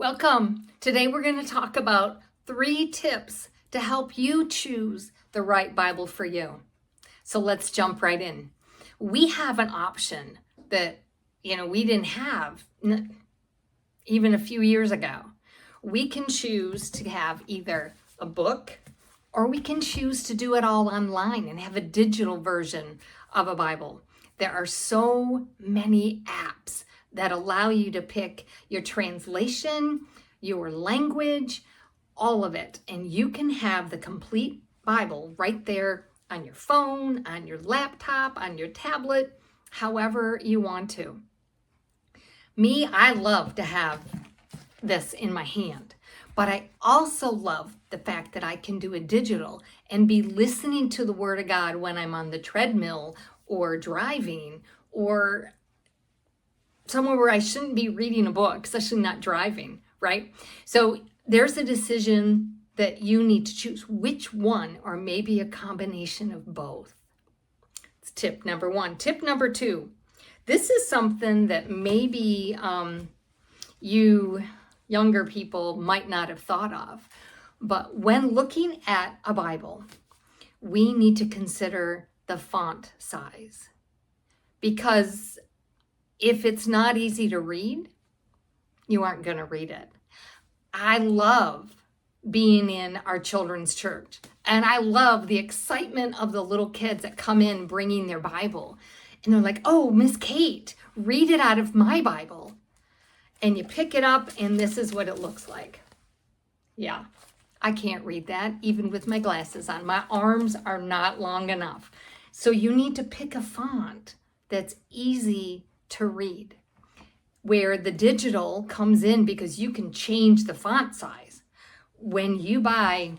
Welcome. Today we're going to talk about 3 tips to help you choose the right Bible for you. So let's jump right in. We have an option that, we didn't have even a few years ago. We can choose to have either a book or we can choose to do it all online and have a digital version of a Bible. There are so many apps that allow you to pick your translation, your language, all of it. And you can have the complete Bible right there on your phone, on your laptop, on your tablet, however you want to. Me, I love to have this in my hand, but I also love the fact that I can do a digital and be listening to the Word of God when I'm on the treadmill or driving or somewhere where I shouldn't be reading a book, especially not driving, right? So there's a decision that you need to choose which one, or maybe a combination of both. It's tip number 1. Tip number 2. This is something that maybe you younger people might not have thought of. But when looking at a Bible, we need to consider the font size. Because if it's not easy to read, you aren't going to read it. I love being in our children's church, and I love the excitement of the little kids that come in bringing their Bible. And they're like, "Oh, Miss Kate, read it out of my Bible." And you pick it up, and this is what it looks like. Yeah, I can't read that, even with my glasses on. My arms are not long enough. So you need to pick a font that's easy to read, where the digital comes in because you can change the font size. When you buy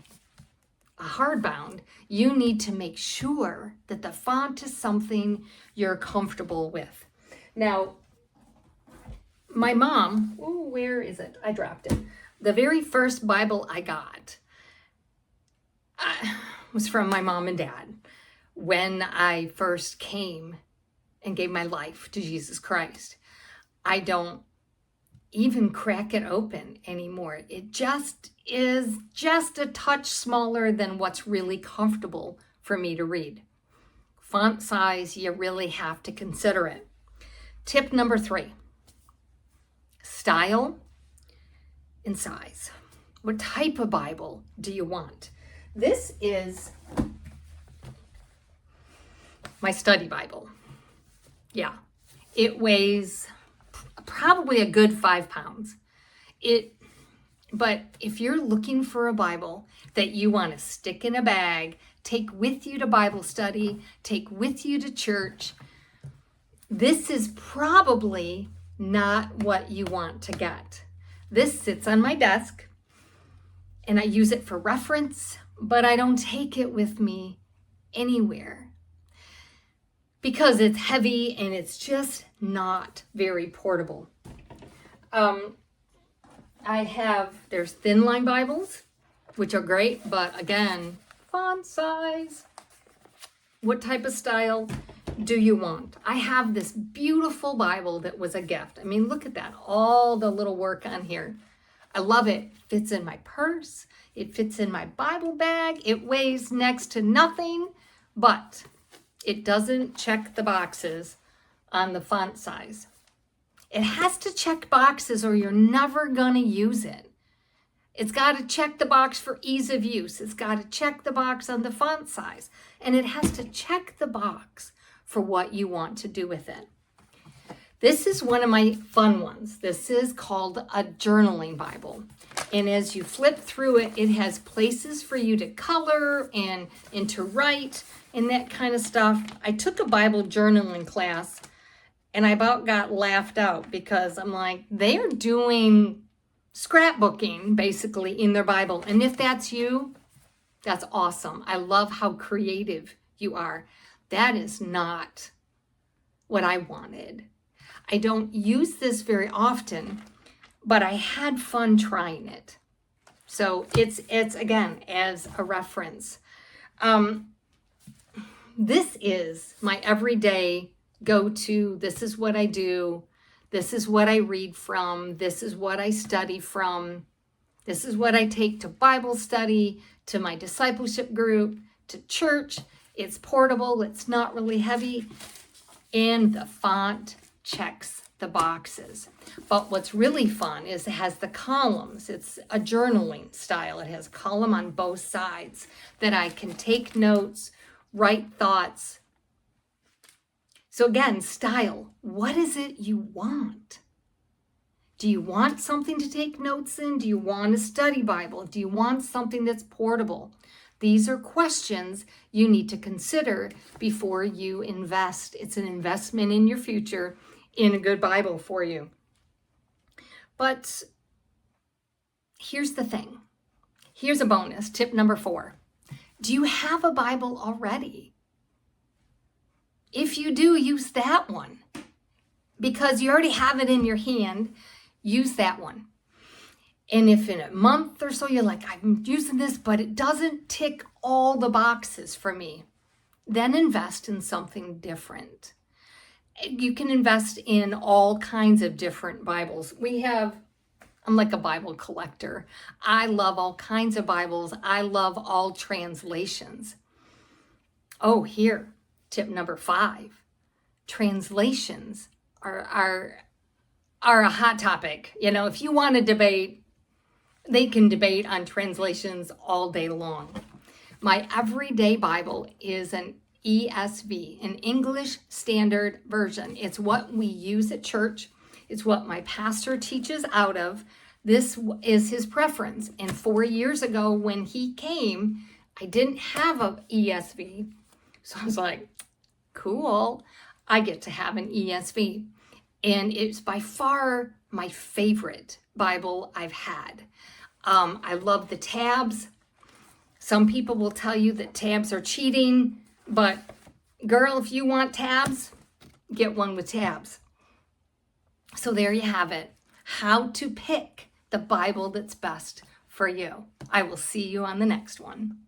a hardbound, you need to make sure that the font is something you're comfortable with. Now, my mom, where is it? I dropped it. The very first Bible I got was from my mom and dad when I first came and gave my life to Jesus Christ. I don't even crack it open anymore. It just is just a touch smaller than what's really comfortable for me to read. Font size, you really have to consider it. Tip number 3, style and size. What type of Bible do you want? This is my study Bible. Yeah, it weighs probably a good 5 pounds. But if you're looking for a Bible that you want to stick in a bag, take with you to Bible study, take with you to church, this is probably not what you want to get. This sits on my desk and I use it for reference, but I don't take it with me anywhere because it's heavy and it's just not very portable. There's thin line Bibles, which are great, but again, font size. What type of style do you want? I have this beautiful Bible that was a gift. I mean, look at that, all the little work on here. I love it. It fits in my purse. It fits in my Bible bag. It weighs next to nothing, but it doesn't check the boxes on the font size. It has to check boxes or you're never going to use it. It's got to check the box for ease of use. It's got to check the box on the font size. And it has to check the box for what you want to do with it. This is one of my fun ones. This is called a journaling Bible. And as you flip through it, it has places for you to color and to write and that kind of stuff. I took a Bible journaling class and I about got laughed out because I'm like, they're doing scrapbooking basically in their Bible. And if that's you, that's awesome. I love how creative you are. That is not what I wanted. I don't use this very often, but I had fun trying it. So it's again, as a reference. This is my everyday go-to. This is what I do. This is what I read from. This is what I study from. This is what I take to Bible study, to my discipleship group, to church. It's portable. It's not really heavy. And the font checks the boxes. But what's really fun is it has the columns. It's a journaling style. It has a column on both sides that I can take notes, write thoughts. So again, style. What is it you want? Do you want something to take notes in? Do you want a study Bible? Do you want something that's portable? These are questions you need to consider before you invest. It's an investment in your future in a good Bible for you. But here's the thing. Here's a bonus, tip number 4. Do you have a Bible already? If you do, use that one. Because you already have it in your hand, use that one. And if in a month or so you're like, I'm using this, but it doesn't tick all the boxes for me, then invest in something different. You can invest in all kinds of different Bibles. I'm like a Bible collector. I love all kinds of Bibles. I love all translations. Oh, here, tip number 5. Translations are a hot topic. You know, if you want to debate, they can debate on translations all day long. My everyday Bible is an ESV, an English Standard Version. It's what we use at church. It's what my pastor teaches out of. This is his preference. And 4 years ago when he came, I didn't have an ESV. So I was like, cool, I get to have an ESV. And it's by far my favorite Bible I've had. I love the tabs. Some people will tell you that tabs are cheating, but girl, if you want tabs, get one with tabs. So there you have it. How to pick the Bible that's best for you. I will see you on the next one.